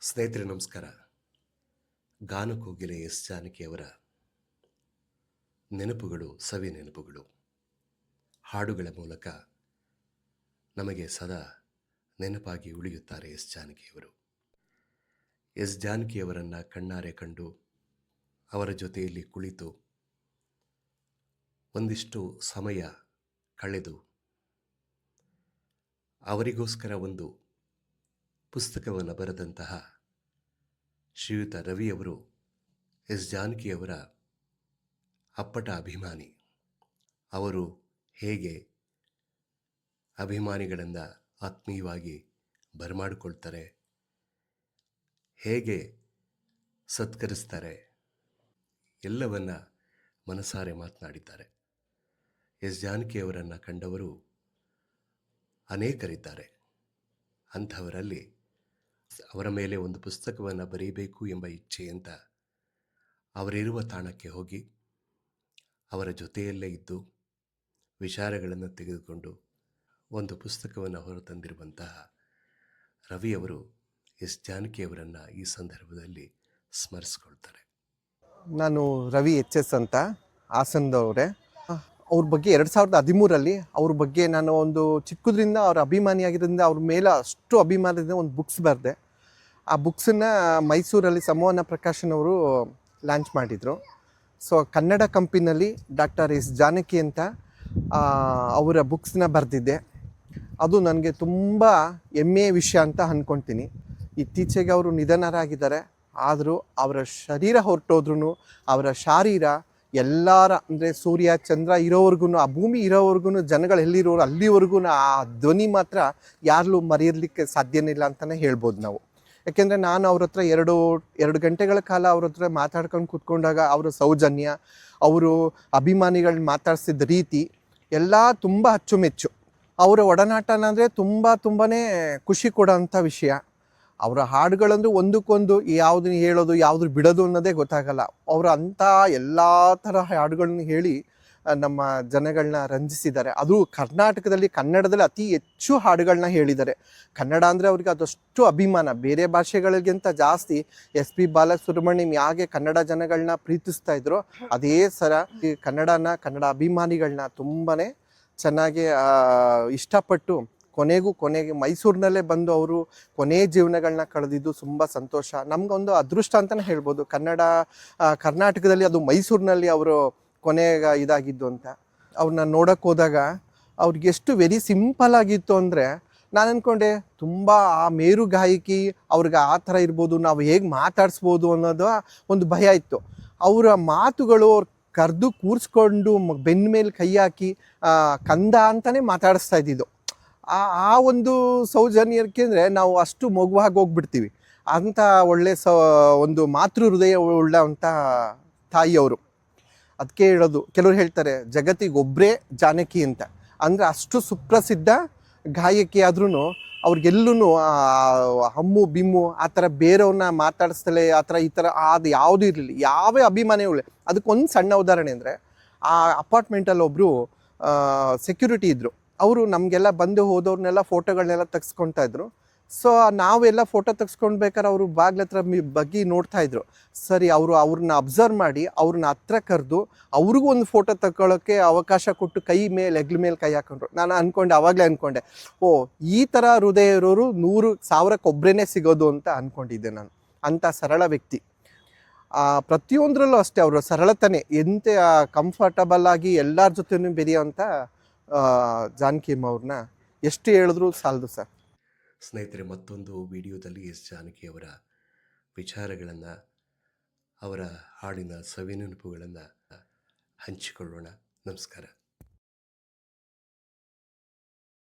ಸ್ನೇಹಿತರೆ ನಮಸ್ಕಾರ. ಗಾನಕೋಗಿಲೆ ಎಸ್ ಜಾನಕಿಯವರ ನೆನಪುಗಳು, ಸವಿ ನೆನಪುಗಳು, ಹಾಡುಗಳ ಮೂಲಕ ನಮಗೆ ಸದಾ ನೆನಪಾಗಿ ಉಳಿಯುತ್ತಾರೆ ಎಸ್ ಜಾನಕಿಯವರು. ಎಸ್ ಜಾನಕಿಯವರನ್ನು ಕಣ್ಣಾರೆ ಕಂಡು ಅವರ ಜೊತೆಯಲ್ಲಿ ಕುಳಿತು ಒಂದಿಷ್ಟು ಸಮಯ ಕಳೆದು ಅವರಿಗೋಸ್ಕರ ಒಂದು ಪುಸ್ತಕವನ್ನು ಬರೆದಂತಹ ಶ್ರೀಯುತ ರವಿಯವರು ಎಸ್ ಜಾನಕಿಯವರ ಅಪ್ಪಟ ಅಭಿಮಾನಿ. ಅವರು ಹೇಗೆ ಅಭಿಮಾನಿಗಳಿಂದ ಆತ್ಮೀಯವಾಗಿ ಬರಮಾಡಿಕೊಳ್ತಾರೆ, ಹೇಗೆ ಸತ್ಕರಿಸ್ತಾರೆ, ಎಲ್ಲವನ್ನ ಮನಸಾರೆ ಮಾತನಾಡಿದ್ದಾರೆ. ಎಸ್ ಜಾನಕಿಯವರನ್ನು ಕಂಡವರು ಅನೇಕರಿದ್ದಾರೆ. ಅಂಥವರಲ್ಲಿ ಅವರ ಮೇಲೆ ಒಂದು ಪುಸ್ತಕವನ್ನು ಬರೀಬೇಕು ಎಂಬ ಇಚ್ಛೆಯಿಂದ ಅವರಿರುವ ತಾಣಕ್ಕೆ ಹೋಗಿ ಅವರ ಜೊತೆಯಲ್ಲೇ ಇದ್ದು ವಿಚಾರಗಳನ್ನು ತೆಗೆದುಕೊಂಡು ಒಂದು ಪುಸ್ತಕವನ್ನು ಹೊರತಂದಿರುವಂತಹ ರವಿಯವರು ಎಸ್ ಜಾನಕಿಯವರನ್ನು ಈ ಸಂದರ್ಭದಲ್ಲಿ ಸ್ಮರಿಸ್ಕೊಳ್ತಾರೆ. ನಾನು ರವಿ ಎಚ್.ಎಸ್. ಅಂತ ಹಾಸನದವರೇ. ಅವ್ರ ಬಗ್ಗೆ 2013 ಅವ್ರ ಬಗ್ಗೆ ನಾನು ಒಂದು ಚಿಕ್ಕದ್ರಿಂದ ಅವ್ರ ಅಭಿಮಾನಿಯಾಗಿದ್ದರಿಂದ ಅವ್ರ ಮೇಲೆ ಅಷ್ಟು ಅಭಿಮಾನದಿಂದ ಒಂದು ಬುಕ್ಸ್ ಬರೆದೆ. ಆ ಬುಕ್ಸನ್ನು ಮೈಸೂರಲ್ಲಿ ಸಂವಹನ ಪ್ರಕಾಶನ್ ಅವರು ಲಾಂಚ್ ಮಾಡಿದರು. ಸೊ ಕನ್ನಡ ಕಂಪನಿಯಲ್ಲಿ ಡಾಕ್ಟರ್ ಎಸ್ ಜಾನಕಿ ಅಂತ ಅವರ ಬುಕ್ಸ್ನ ಬರೆದಿದ್ದೆ. ಅದು ನನಗೆ ತುಂಬ ಹೆಮ್ಮೆಯ ವಿಷಯ ಅಂತ ಅಂದ್ಕೊಳ್ತೀನಿ. ಇತ್ತೀಚೆಗೆ ಅವರು ನಿಧನರಾಗಿದ್ದಾರೆ. ಆದರೂ ಅವರ ಶರೀರ ಹೊರಟೋದ್ರೂ ಅವರ ಶಾರೀರ ಎಲ್ಲರ ಅಂದರೆ ಸೂರ್ಯ ಚಂದ್ರ ಇರೋವರೆಗೂ, ಆ ಭೂಮಿ ಇರೋವರೆಗೂ, ಜನಗಳು ಎಲ್ಲಿರೋರು ಅಲ್ಲಿವರೆಗೂ ಆ ಧ್ವನಿ ಮಾತ್ರ ಯಾರಲ್ಲೂ ಮರೆಯಲಿಕ್ಕೆ ಸಾಧ್ಯನೇ ಇಲ್ಲ ಅಂತಲೇ ಹೇಳ್ಬೋದು ನಾವು. ಯಾಕೆಂದರೆ ನಾನು ಅವ್ರ ಹತ್ರ ಎರಡು ಗಂಟೆಗಳ ಕಾಲ ಅವ್ರ ಹತ್ರ ಮಾತಾಡ್ಕೊಂಡು ಕೂತ್ಕೊಂಡಾಗ ಅವರ ಸೌಜನ್ಯ, ಅವರು ಅಭಿಮಾನಿಗಳನ್ನ ಮಾತಾಡ್ಸಿದ ರೀತಿ ಎಲ್ಲ ತುಂಬ ಅಚ್ಚುಮೆಚ್ಚು. ಅವರ ಒಡನಾಟನಂದರೆ ತುಂಬಾ ಖುಷಿ ಕೊಡೋಂಥ ವಿಷಯ. ಅವರ ಹಾಡುಗಳಂದ್ರೆ ಒಂದಕ್ಕೊಂದು ಯಾವುದನ್ನ ಹೇಳೋದು ಯಾವುದು ಬಿಡೋದು ಅನ್ನೋದೇ ಗೊತ್ತಾಗಲ್ಲ. ಅವರು ಅಂಥ ಎಲ್ಲ ಥರ ಹಾಡುಗಳನ್ನ ಹೇಳಿ ನಮ್ಮ ಜನಗಳನ್ನ ರಂಜಿಸಿದ್ದಾರೆ. ಅದು ಕರ್ನಾಟಕದಲ್ಲಿ ಕನ್ನಡದಲ್ಲಿ ಅತಿ ಹೆಚ್ಚು ಹಾಡುಗಳನ್ನ ಹೇಳಿದ್ದಾರೆ. ಕನ್ನಡ ಅಂದರೆ ಅವ್ರಿಗೆ ಅದಷ್ಟು ಅಭಿಮಾನ. ಬೇರೆ ಭಾಷೆಗಳಿಗಿಂತ ಜಾಸ್ತಿ SP ಬಾಲಸುಬ್ರಹ್ಮಣ್ಯಂ ಹೇಗೆ ಕನ್ನಡ ಜನಗಳನ್ನ ಪ್ರೀತಿಸ್ತಾ ಇದ್ರು, ಅದೇ ಸರ ಈ ಕನ್ನಡ ಅಭಿಮಾನಿಗಳನ್ನ ತುಂಬಾ ಚೆನ್ನಾಗಿ ಇಷ್ಟಪಟ್ಟು ಕೊನೆಗೆ ಮೈಸೂರಿನಲ್ಲೇ ಬಂದು ಅವರು ಕೊನೆ ಜೀವನಗಳನ್ನ ಕಳೆದಿದ್ದು ತುಂಬ ಸಂತೋಷ. ನಮಗೊಂದು ಅದೃಷ್ಟ ಅಂತಲೇ ಹೇಳ್ಬೋದು. ಕರ್ನಾಟಕದಲ್ಲಿ ಅದು ಮೈಸೂರಿನಲ್ಲಿ ಅವರು ಕೊನೆಗೆ ಇದಾಗಿದ್ದು ಅಂತ. ಅವ್ರನ್ನ ನೋಡೋಕ್ಕೆ ಹೋದಾಗ ಅವ್ರಿಗೆ ಎಷ್ಟು ವೆರಿ ಸಿಂಪಲ್ ಆಗಿತ್ತು ಅಂದರೆ, ನಾನು ಅಂದ್ಕೊಂಡೆ ತುಂಬ ಆ ಮೇರು ಗಾಯಕಿ ಅವ್ರಿಗೆ ಆ ಥರ ಇರ್ಬೋದು, ನಾವು ಹೇಗೆ ಮಾತಾಡಿಸ್ಬೋದು ಅನ್ನೋದು ಒಂದು ಭಯ ಇತ್ತು. ಅವರ ಮಾತುಗಳು ಅವ್ರು ಕರೆದು ಕೂರಿಸ್ಕೊಂಡು ಬೆನ್ನ ಮೇಲೆ ಕೈ ಹಾಕಿ ಕಂದ ಅಂತಲೇ ಮಾತಾಡಿಸ್ತಾ ಇದ್ದಿದ್ದು. ಆ ಒಂದು ಸೌಜನ್ಯಕ್ಕೆ ಅಂದರೆ ನಾವು ಅಷ್ಟು ಮಗುವಾಗಿ ಹೋಗ್ಬಿಡ್ತೀವಿ. ಅಂಥ ಒಳ್ಳೆ ಒಂದು ಮಾತೃ ಹೃದಯ ಉಳ್ಳಂಥ ತಾಯಿಯವರು. ಅದಕ್ಕೆ ಹೇಳೋದು, ಕೆಲವರು ಹೇಳ್ತಾರೆ ಜಗತ್ತಿಗೊಬ್ಬರೇ ಜಾನಕಿ ಅಂತ. ಅಂದರೆ ಅಷ್ಟು ಸುಪ್ರಸಿದ್ಧ ಗಾಯಕಿ ಆದ್ರೂ ಅವ್ರಿಗೆಲ್ಲೂ ಹಮ್ಮು ಬಿಮ್ಮು ಆ ಥರ ಬೇರೆಯವ್ರನ್ನ ಮಾತಾಡಿಸ್ತಲೇ ಆ ಥರ ಈ ಥರ ಅದು ಯಾವುದೂ ಇರಲಿಲ್ಲ. ಯಾವೇ ಅಭಿಮಾನಿಗಳೇ. ಅದಕ್ಕೊಂದು ಸಣ್ಣ ಉದಾಹರಣೆ ಅಂದರೆ, ಆ ಅಪಾರ್ಟ್ಮೆಂಟಲ್ಲಿ ಒಬ್ಬರು ಸೆಕ್ಯೂರಿಟಿ ಇದ್ದರು. ಅವರು ನಮಗೆಲ್ಲ ಬಂದು ಹೋದವ್ರನ್ನೆಲ್ಲ ಫೋಟೋಗಳನ್ನೆಲ್ಲ ತೆಗೆಸ್ಕೊತಾ ಇದ್ರು. ಸೊ ನಾವೆಲ್ಲ ಫೋಟೋ ತೆಗೆಸ್ಕೊಳ್ಬೇಕಾದ್ರೆ ಅವರು ಬಾಗ್ಲ ಹತ್ರ ಬಗ್ಗಿ ನೋಡ್ತಾಯಿದ್ರು. ಸರಿ, ಅವ್ರನ್ನ ಅಬ್ಸರ್ವ್ ಮಾಡಿ ಅವ್ರನ್ನ ಹತ್ರ ಕರೆದು ಅವ್ರಿಗೂ ಒಂದು ಫೋಟೋ ತಗೊಳ್ಳೋಕ್ಕೆ ಅವಕಾಶ ಕೊಟ್ಟು ಹೆಗ್ಲ ಮೇಲೆ ಕೈ ಹಾಕೊಂಡ್ರು. ನಾನು ಆವಾಗಲೇ ಅಂದ್ಕೊಂಡೆ, ಈ ಥರ ಹೃದಯ ಇರೋರು 100,000 ಸಿಗೋದು ಅಂತ ಅಂದ್ಕೊಂಡಿದ್ದೆ ನಾನು. ಅಂಥ ಸರಳ ವ್ಯಕ್ತಿ. ಪ್ರತಿಯೊಂದರಲ್ಲೂ ಅಷ್ಟೇ ಅವರ ಸರಳತನೇ ಎಂತ ಕಂಫರ್ಟಬಲ್ ಆಗಿ ಎಲ್ಲರ ಜೊತೆನೂ ಬೆರೆಯೋಂಥ ಜಾನಕಿ ಅವ್ರನ್ನ ಎಷ್ಟು ಹೇಳಿದ್ರು ಸಾಲದು ಸರ್. ಸ್ನೇಹಿತರೆ, ಮತ್ತೊಂದು ವಿಡಿಯೋದಲ್ಲಿ ಎಸ್ ಜಾನಕಿಯವರ ವಿಚಾರಗಳನ್ನು, ಅವರ ಹಾಡಿನ ಸವಿನೆನಪುಗಳನ್ನು ಹಂಚಿಕೊಳ್ಳೋಣ. ನಮಸ್ಕಾರ.